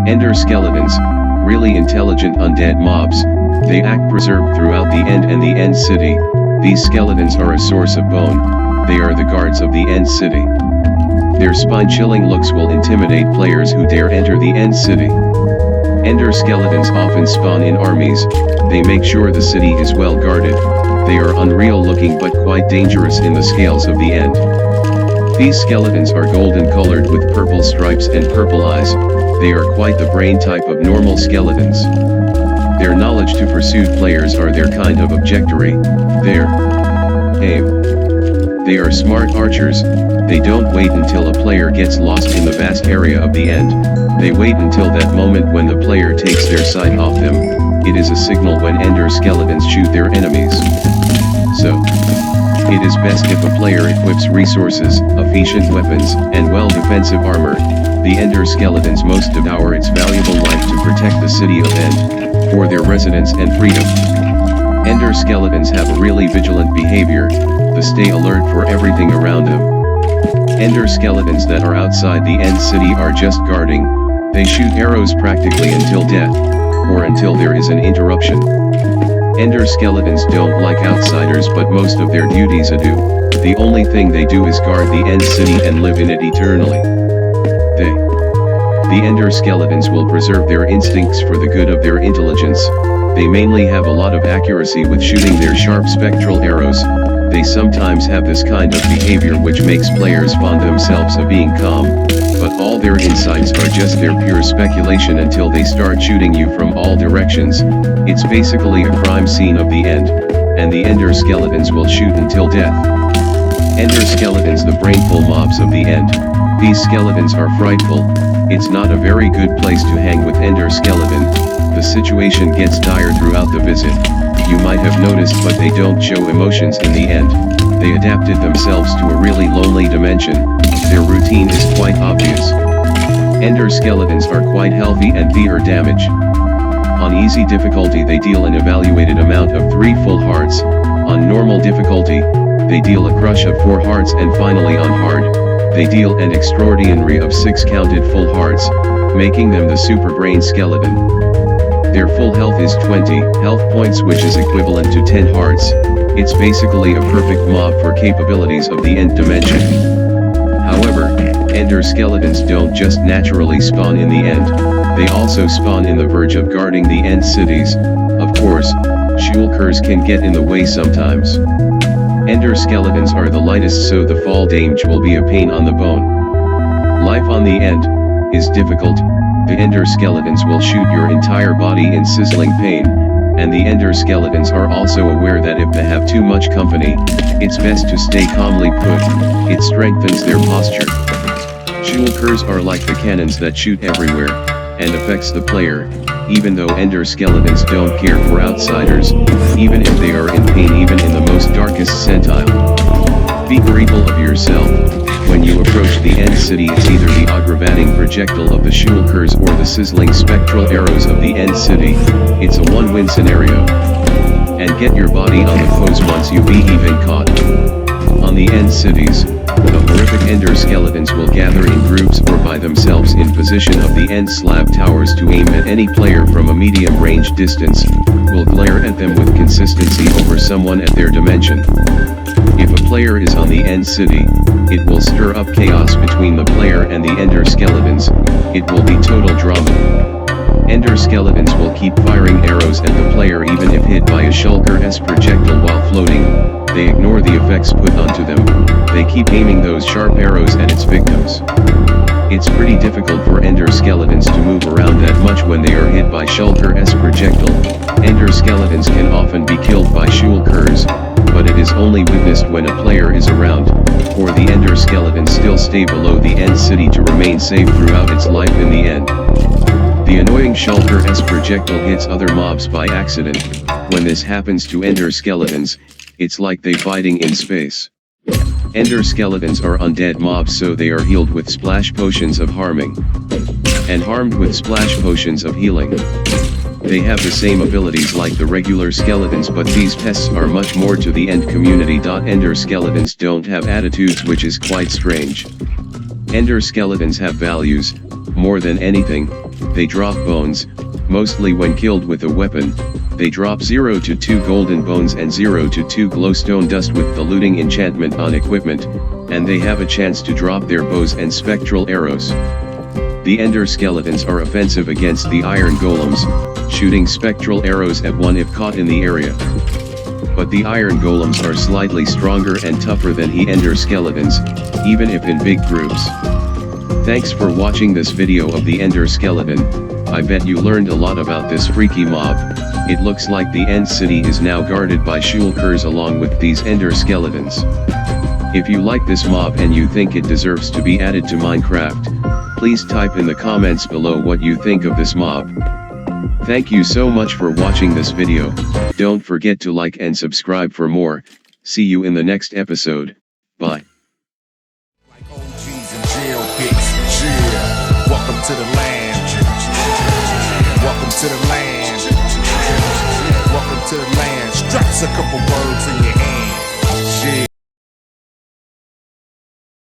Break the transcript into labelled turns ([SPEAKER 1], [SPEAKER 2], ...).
[SPEAKER 1] Ender skeletons, really intelligent undead mobs, they act preserved throughout the End and the End City. These skeletons are a source of bone, they are the guards of the End City. Their spine-chilling looks will intimidate players who dare enter the End City. Ender skeletons often spawn in armies, they make sure the city is well guarded, they are unreal looking but quite dangerous in the scales of the End. These skeletons are golden colored with purple stripes and purple eyes, they are quite the brain type of normal skeletons. Their knowledge to pursue players are their kind of objectory, their aim. They are smart archers, they don't wait until a player gets lost in the vast area of the End, they wait until that moment when the player takes their sight off them, it is a signal when Ender skeletons shoot their enemies. So, it is best if a player equips resources, efficient weapons, and well-defensive armor. The Ender skeletons most devour its valuable life to protect the city of End, for their residents and freedom. Ender skeletons have a really vigilant behavior, they stay alert for everything around them. Ender skeletons that are outside the End City are just guarding, they shoot arrows practically until death, or until there is an interruption. Ender skeletons don't like outsiders but most of their duties do, the only thing they do is guard the End City and live in it eternally. The Ender skeletons will preserve their instincts for the good of their intelligence, they mainly have a lot of accuracy with shooting their sharp spectral arrows, they sometimes have this kind of behavior which makes players fond themselves of being calm, but all their insights are just their pure speculation until they start shooting you from all directions, it's basically a crime scene of the End, and the Ender skeletons will shoot until death. Ender skeletons, the brainful mobs of the End, these skeletons are frightful, it's not a very good place to hang with Ender skeleton, the situation gets dire throughout the visit, you might have noticed but they don't show emotions in the End, they adapted themselves to a really lonely dimension, their routine is quite obvious. Ender skeletons are quite healthy and fear damage. On easy difficulty they deal an evaluated amount of 3 full hearts, on normal difficulty, they deal a crush of 4 hearts and finally on hard, they deal an extraordinary of 6 counted full hearts, making them the super brain skeleton. Their full health is 20 health points which is equivalent to 10 hearts, it's basically a perfect mob for capabilities of the End dimension. However, Ender skeletons don't just naturally spawn in the End, they also spawn in the verge of guarding the End cities, of course, shulkers can get in the way sometimes. Ender skeletons are the lightest so the fall damage will be a pain on the bone. Life on the End is difficult, the Ender skeletons will shoot your entire body in sizzling pain, and the Ender skeletons are also aware that if they have too much company, it's best to stay calmly put, it strengthens their posture. Shulkers are like the cannons that shoot everywhere, and affects the player, even though Ender skeletons don't care for outsiders, even if they are in pain even in the most darkest centile. Be grateful of yourself, when you approach the End City it's either the aggravating projectile of the shulkers or the sizzling spectral arrows of the End City, it's a one-win scenario. And get your body on the foes once you be even caught. On the End Cities, the horrific Ender skeletons will gather in groups or by themselves in position of the End slab towers to aim at any player from a medium range distance, will glare at them with consistency over someone at their dimension. If a player is on the End City, it will stir up chaos between the player and the Ender skeletons, it will be total drama. Ender skeletons will keep firing arrows at the player even if hit by a shulker's projectile while floating, they ignore the effects put onto them, they keep aiming those sharp arrows at its victims. It's pretty difficult for Ender skeletons to move around that much when they are hit by shulker's projectile, Ender skeletons can often be killed by shulkers, but it is only witnessed when a player is around, for the Ender skeletons still stay below the End City to remain safe throughout its life in the End. The annoying shulker's projectile hits other mobs by accident, when this happens to Ender skeletons, it's like they fighting in space. Ender skeletons are undead mobs so they are healed with splash potions of harming, and harmed with splash potions of healing. They have the same abilities like the regular skeletons but these pests are much more to the End community. Ender skeletons don't have attitudes which is quite strange. Ender skeletons have values, more than anything, They drop bones, mostly when killed with a weapon. They drop 0 to 2 golden bones and 0 to 2 glowstone dust with the looting enchantment on equipment, and they have a chance to drop their bows and spectral arrows. The ender skeletons are offensive against the iron golems, shooting spectral arrows at one if caught in the area. But the iron golems are slightly stronger and tougher than the ender skeletons, even if in big groups. Thanks for watching this video of the ender skeleton. I bet you learned a lot about this freaky mob. It looks like the end city is now guarded by shulkers along with these ender skeletons. If you like this mob and you think it deserves to be added to Minecraft, please type in the comments below what you think of this mob. Thank you so much for watching this video. Don't forget to like and subscribe for more. See you in the next episode. Bye.
[SPEAKER 2] Welcome to the land. Welcome to the land. Welcome to the land. Straps a couple words in your hand.